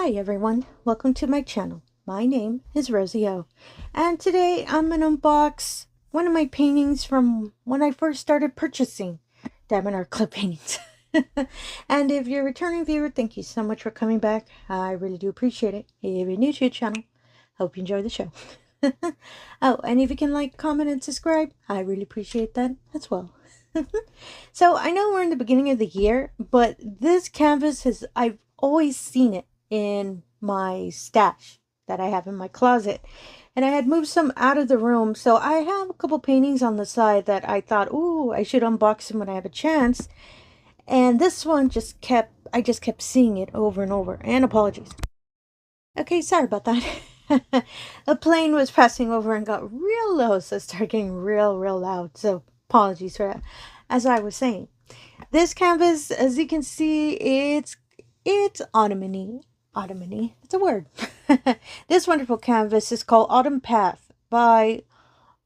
Hi everyone, welcome to my channel. My name is Rosy O, and today I'm going to unbox one of my paintings from when I first started purchasing Diamond Art Club paintings. And if you're a returning viewer, thank you so much for coming back. I really do appreciate it. If you're new to the channel, hope you enjoy the show. Oh, and if you can like, comment, and subscribe, I really appreciate that as well. So I know we're in the beginning of the year, but this canvas I've always seen it in my stash that I have in my closet, and I had moved some out of the room, so I have a couple paintings on the side that I thought, oh, I should unbox them when I have a chance. And this one I just kept seeing it over and over, and apologies. Okay, sorry about that. A plane was passing over and got real low, so it started getting real loud, so apologies for that. As I was saying, this canvas, as you can see, it's autumny. It's a word. This wonderful canvas is called Autumn Path by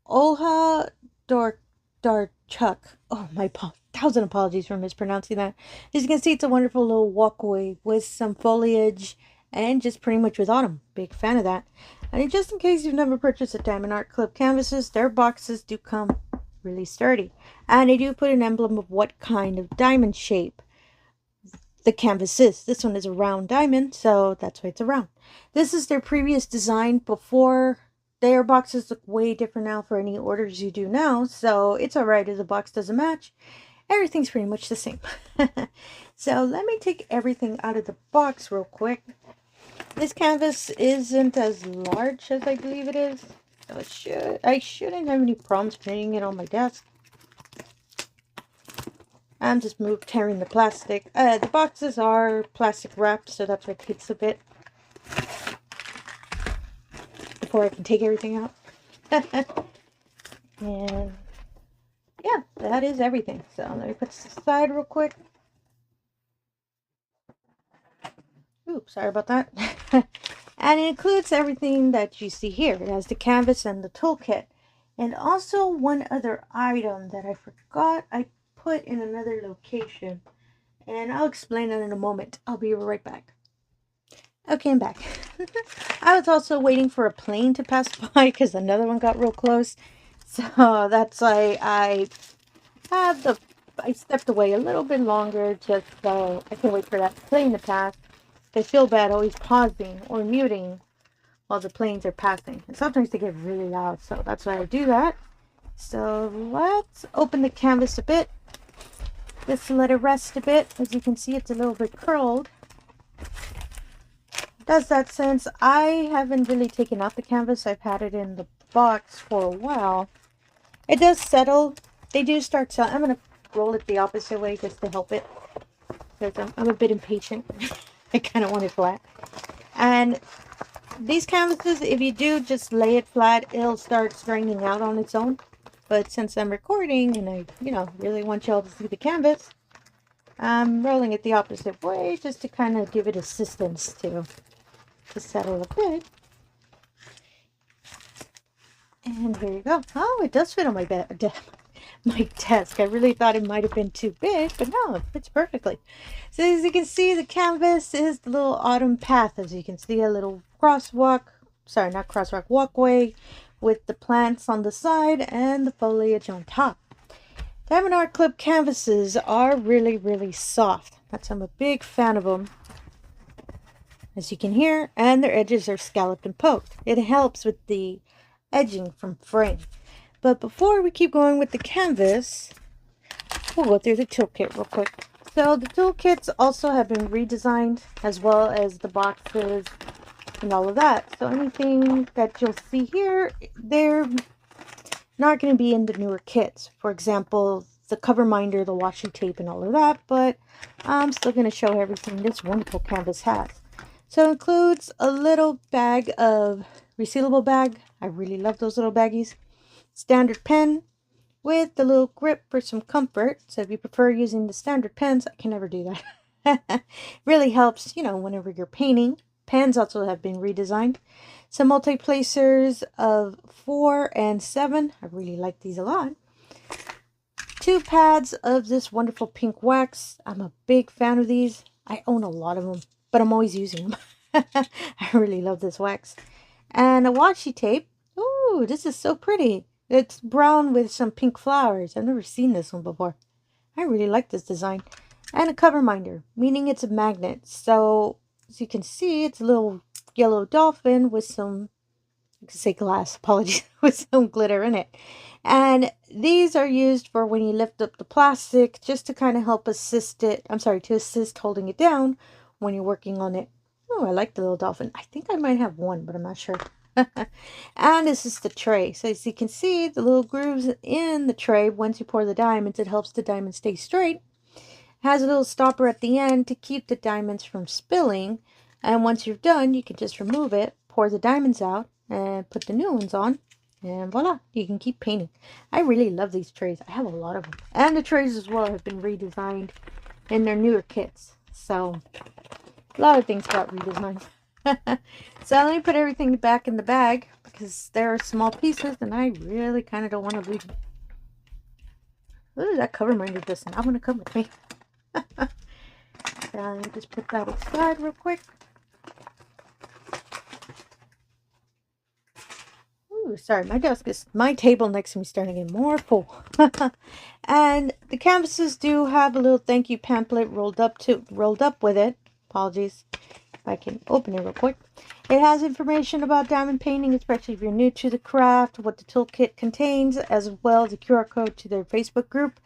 Olha Darchuk. Oh, my thousand apologies for mispronouncing that. As you can see, it's a wonderful little walkway with some foliage and just pretty much with autumn. Big fan of that. And just in case you've never purchased a Diamond Art Club canvases, their boxes do come really sturdy. And they do put an emblem of what kind of diamond shape the canvas is. This one is a round diamond, so that's why it's a round. This is their previous design before. Their boxes look way different now for any orders you do now, so it's alright if the box doesn't match. Everything's pretty much the same. So let me take everything out of the box real quick. This canvas isn't as large as I believe it is, so I shouldn't have any problems putting it on my desk. I'm just tearing the plastic. The boxes are plastic wrapped, so that's why it takes a bit before I can take everything out. And yeah, that is everything. So let me put this aside real quick. Oops, sorry about that. And it includes everything that you see here. It has the canvas and the toolkit. And also one other item that I forgot I put in another location. And I'll explain that in a moment. I'll be right back. Okay, I'm back. I was also waiting for a plane to pass by because another one got real close. So that's why I stepped away a little bit longer just so I can wait for that plane to pass. I feel bad always pausing or muting while the planes are passing. And sometimes they get really loud, so that's why I do that. So let's open the canvas a bit. Just to let it rest a bit. As you can see, it's a little bit curled. Does that since I haven't really taken out the canvas. I've had it in the box for a while. It does settle. They do start settling. I'm going to roll it the opposite way just to help it, because I'm a bit impatient. I kind of want it flat. And these canvases, if you do just lay it flat, it'll start straightening out on its own. But since I'm recording and I, really want y'all to see the canvas, I'm rolling it the opposite way just to kind of give it assistance to settle a bit. And here you go. Oh, it does fit on my my desk. I really thought it might have been too big, but no, it fits perfectly. So as you can see, the canvas is the little autumn path. As you can see, a little walkway with the plants on the side and the foliage on top. Diamond Art Club canvases are really soft. I'm a big fan of them, as you can hear, and their edges are scalloped and poked. It helps with the edging from frame. But before we keep going with the canvas, we'll go through the toolkit real quick. So the toolkits also have been redesigned, as well as the boxes and all of that. So anything that you'll see here, they're not going to be in the newer kits. For example, the cover minder, the washi tape, and all of that. But I'm still going to show everything this wonderful canvas has. So it includes a little bag of resealable bag. I really love those little baggies. Standard pen with the little grip for some comfort. So if you prefer using the standard pens, I can never do that. Really helps, whenever you're painting. Pens also have been redesigned. Some multi-placers of 4 and 7. I really like these a lot. 2 pads of this wonderful pink wax. I'm a big fan of these. I own a lot of them, but I'm always using them. I really love this wax. And a washi tape. Ooh, this is so pretty. It's brown with some pink flowers. I've never seen this one before. I really like this design. And a cover minder, meaning it's a magnet. So, as you can see, it's a little yellow dolphin with some, I could say glass, apologies, with some glitter in it. And these are used for when you lift up the plastic, just to kind of help assist it, to assist holding it down when you're working on it. Oh, I like the little dolphin. I think I might have one, but I'm not sure. And this is the tray. So as you can see, the little grooves in the tray, once you pour the diamonds, it helps the diamond stay straight. It has a little stopper at the end to keep the diamonds from spilling. And once you're done, you can just remove it, pour the diamonds out, and put the new ones on. And voila, you can keep painting. I really love these trays. I have a lot of them. And the trays as well have been redesigned in their newer kits. So a lot of things got redesigned. So let me put everything back in the bag because there are small pieces and I really kind of don't want to leave them. Ooh, that cover minder does not want to come with me. And just put that aside real quick. Ooh, sorry, my table next to me is starting to get more full. And the canvases do have a little thank you pamphlet rolled up with it. Apologies. If I can open it real quick. It has information about diamond painting, especially if you're new to the craft, what the toolkit contains, as well as a QR code to their Facebook group.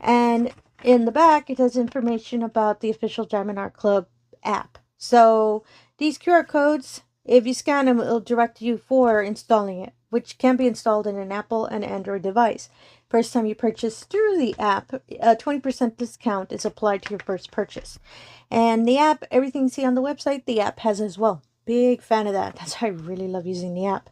And in the back, it has information about the official Diamond Art Club app. So these QR codes, if you scan them, it'll direct you for installing it, which can be installed in an Apple and Android device. First time you purchase through the app, a 20% discount is applied to your first purchase. And the app, everything you see on the website, the app has as well. Big fan of that. That's why I really love using the app.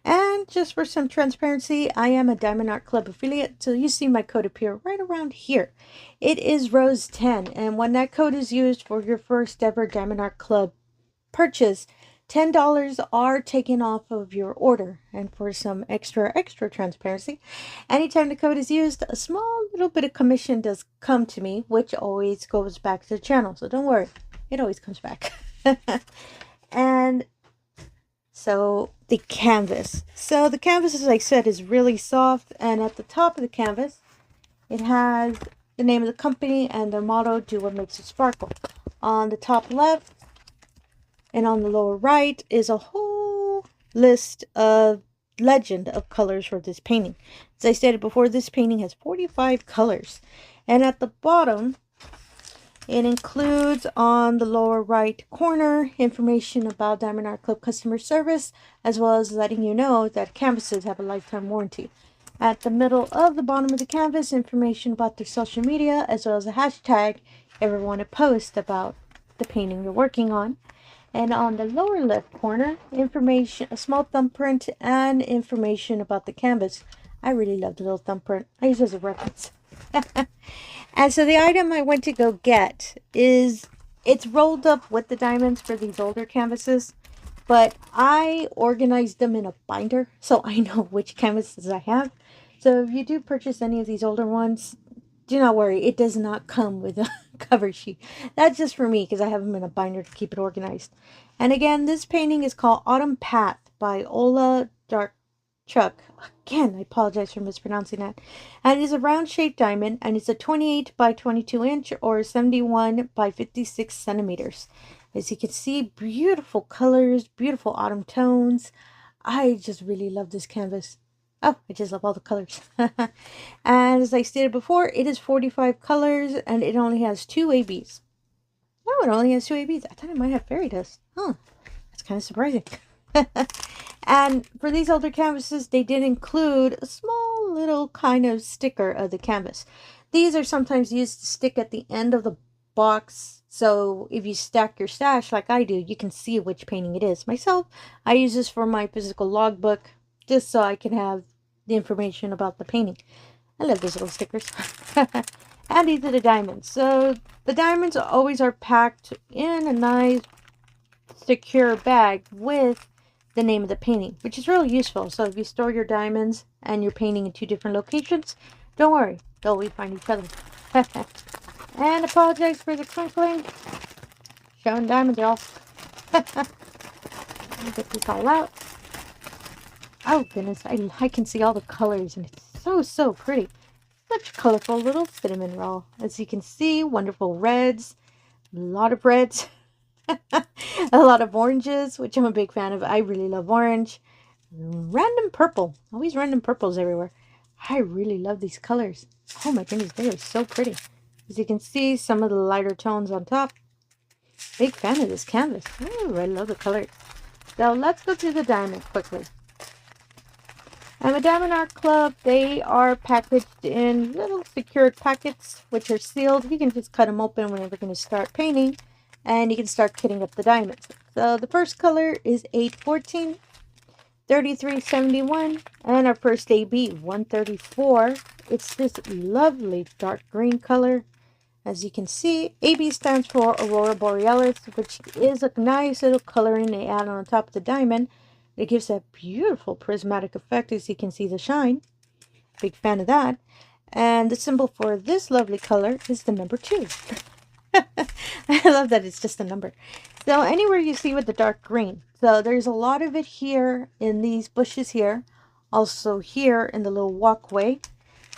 And just for some transparency, I am a Diamond Art Club affiliate, so you see my code appear right around here. It is Rose10, and when that code is used for your first ever Diamond Art Club purchase, $10 are taken off of your order. And for some extra transparency, anytime the code is used, a small little bit of commission does come to me, which always goes back to the channel. So don't worry, it always comes back. And so the canvas. So the canvas, as I said, is really soft. And at the top of the canvas, it has the name of the company and their motto, do what makes it sparkle. On the top left and on the lower right is a whole list of legend of colors for this painting. As I stated before, this painting has 45 colors. And at the bottom, it includes on the lower right corner information about Diamond Art Club customer service, as well as letting you know that canvases have a lifetime warranty. At the middle of the bottom of the canvas, information about their social media, as well as a hashtag if you ever want to post about the painting you're working on. And on the lower left corner, information, a small thumbprint and information about the canvas. I really love the little thumbprint. I use it as a reference. And so the item I went to go get is, it's rolled up with the diamonds for these older canvases, but I organized them in a binder so I know which canvases I have. So if you do purchase any of these older ones, do not worry, it does not come with a cover sheet. That's just for me because I have them in a binder to keep it organized. And again, this painting is called Autumn Path by Ola Dark Chuck. Again, I apologize for mispronouncing that. And it is a round shaped diamond, and it's a 28 by 22 inch or 71 by 56 centimeters. As you can see, beautiful colors, beautiful autumn tones. I just really love this canvas. Oh, I just love all the colors. And as I stated before, it is 45 colors, and it only has 2 ABs. Oh, it only has 2 ABs. I thought it might have fairy dust. Huh, that's kind of surprising. And for these older canvases, they did include a small little kind of sticker of the canvas. These are sometimes used to stick at the end of the box. So if you stack your stash like I do, you can see which painting it is. Myself, I use this for my physical logbook, just so I can have the information about the painting. I love those little stickers. And these are the diamonds. So the diamonds always are packed in a nice, secure bag with the name of the painting, which is really useful. So if you store your diamonds and you're painting in 2 different locations, don't worry, they'll always find each other. And apologize for the crinkling. Showing diamonds, y'all. Get this all out. Oh goodness, I can see all the colors and it's so pretty. Such colorful little cinnamon roll. As you can see, wonderful reds, a lot of reds, a lot of oranges, which I'm a big fan of. I really love orange. Random purple. Always random purples everywhere. I really love these colors. Oh my goodness, they are so pretty. As you can see, some of the lighter tones on top. Big fan of this canvas. Ooh, I love the colors. So let's go through the diamond quickly. And the Diamond Art Club, they are packaged in little secured packets, which are sealed. You can just cut them open whenever you're going to start painting, and you can start kitting up the diamonds. So the first color is 814, 3371, and our first AB, 134. It's this lovely dark green color. As you can see, AB stands for Aurora Borealis, which is a nice little coloring they add on top of the diamond. It gives that beautiful prismatic effect, as you can see the shine. Big fan of that. And the symbol for this lovely color is the number 2. I love that it's just a number. So anywhere you see with the dark green. So there's a lot of it here in these bushes here. Also here in the little walkway.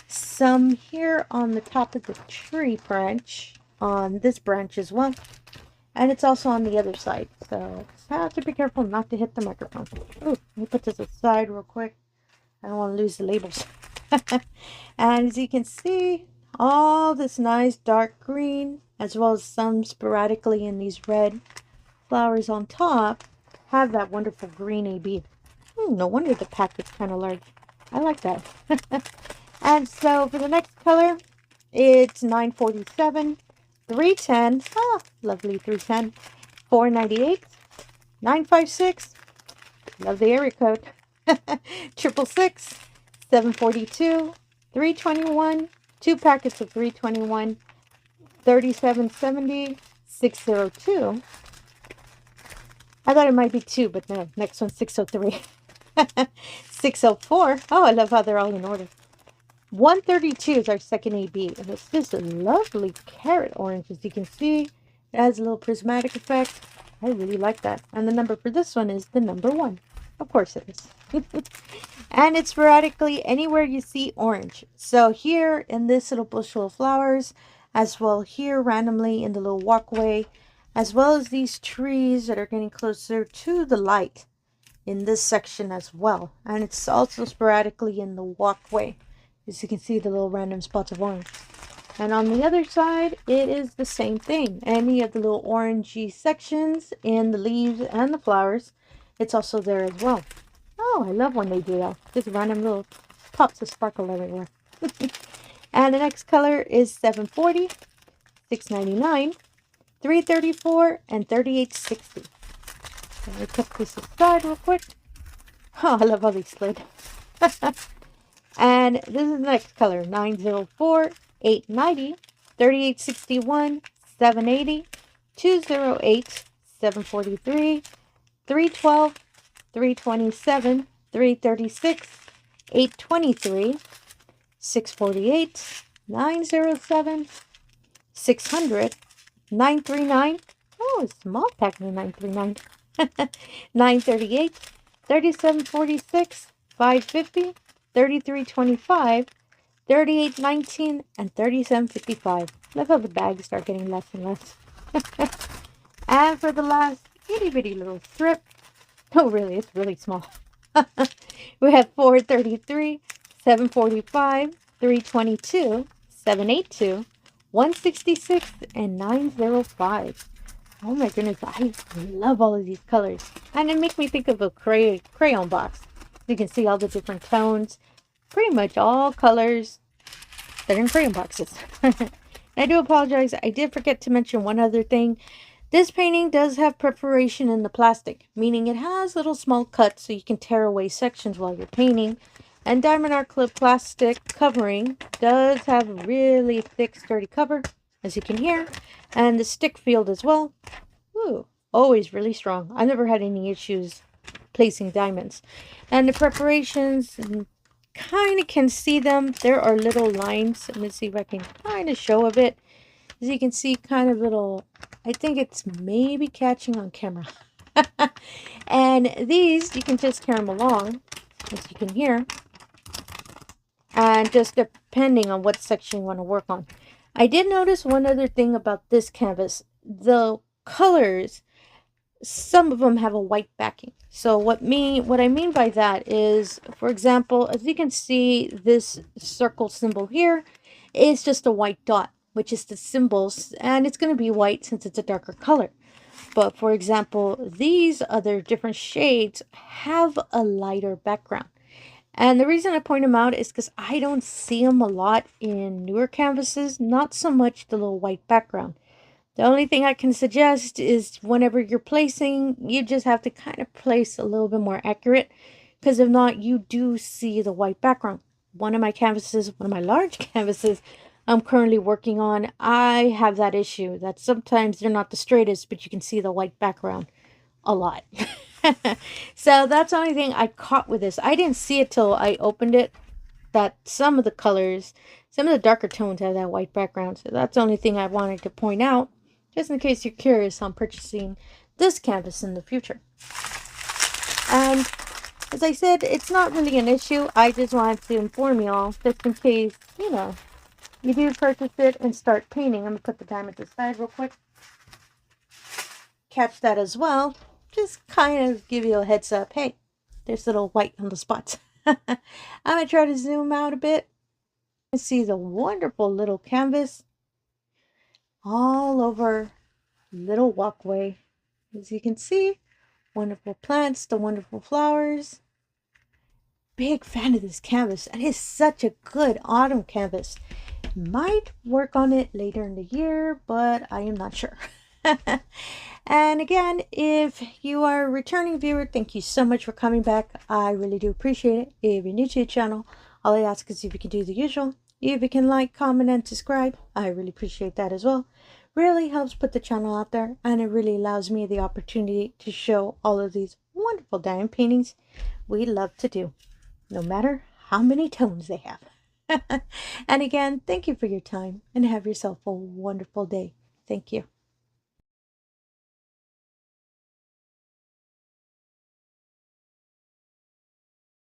Some here on the top of the tree branch. On this branch as well. And it's also on the other side. So just have to be careful not to hit the microphone. Oh, let me put this aside real quick. I don't want to lose the labels. And as you can see, all this nice dark green, as well as some sporadically in these red flowers on top, have that wonderful green AB. No wonder the pack is kind of large. I like that. And so for the next color, it's 947. 310, lovely 310, 498, 956, love the area code, 666, 742, 321, 2 packets of 321, 3770, 602. I thought it might be 2, but no, next one's 603, 604. Oh, I love how they're all in order. 132 is our second AB, and it's just a lovely carrot orange. As you can see, it has a little prismatic effect. I really like that. And the number for this one is the number 1. Of course it is. And it's sporadically anywhere you see orange. So here in this little bushel of flowers, as well here randomly in the little walkway, as well as these trees that are getting closer to the light in this section as well. And it's also sporadically in the walkway. As you can see, the little random spots of orange. And on the other side, it is the same thing. Any of the little orangey sections in the leaves and the flowers, it's also there as well. Oh, I love when they do that. Just random little pops of sparkle everywhere. And the next color is 740, 699, 334, and 3860. Let me put this aside real quick. Oh, I love how they slid. And this is the next color, 904, 890, 3861, 780, 208, 743, 312, 327, 336, 823, 648, 907, 600, 939. Oh, a small pack of 939. 938, 3746, 550, 3325, 3819, and 3755. Look how the bags start getting less and less. And for the last itty bitty little strip, oh really, it's really small. We have 433, 745, 322, 782, 166, and 905. Oh my goodness, I love all of these colors. And it makes me think of a crayon box. You can see all the different tones. Pretty much all colors that are in crayon boxes. I do apologize. I did forget to mention one other thing. This painting does have perforation in the plastic, meaning it has little small cuts so you can tear away sections while you're painting. And Diamond Art Club plastic covering does have a really thick, sturdy cover, as you can hear. And the stick field as well. Ooh, always really strong. I've never had any issues placing diamonds. And the preparations, kind of can see them. There are little lines. Let me see if I can kind of show a bit. As you can see, kind of little, I think it's maybe catching on camera. And these, you can just carry them along, as you can hear. And just depending on what section you want to work on. I did notice one other thing about this canvas. The colors, some of them have a white backing. So what I mean by that is, for example, as you can see, this circle symbol here is just a white dot, which is the symbols, and it's going to be white since it's a darker color. But for example, these other different shades have a lighter background. And the reason I point them out is because I don't see them a lot in newer canvases, not so much the little white background. The only thing I can suggest is whenever you're placing, you just have to kind of place a little bit more accurate, because if not, you do see the white background. One of my large canvases I'm currently working on, I have that issue that sometimes they're not the straightest, but you can see the white background a lot. So that's the only thing I caught with this. I didn't see it till I opened it, that some of the colors, some of the darker tones have that white background. So that's the only thing I wanted to point out, just in case you're curious on purchasing this canvas in the future. And as I said, it's not really an issue. I just wanted to inform you all, just in case, you do purchase it and start painting. I'm going to put the diamond aside real quick. Catch that as well. Just kind of give you a heads up. Hey, there's little white on the spots. I'm going to try to zoom out a bit and see the wonderful little canvas all over little walkway. As you can see, wonderful plants, the wonderful flowers. Big fan of this canvas, and it's such a good autumn canvas. Might work on it later in the year, but I am not sure. And again, if you are a returning viewer, thank you so much for coming back. I really do appreciate it. If you're new to the channel, all I ask is if you can do the usual. If you can like, comment, and subscribe, I really appreciate that as well. Really helps put the channel out there, and it really allows me the opportunity to show all of these wonderful diamond paintings we love to do, no matter how many tones they have. And again, thank you for your time, and have yourself a wonderful day. Thank you.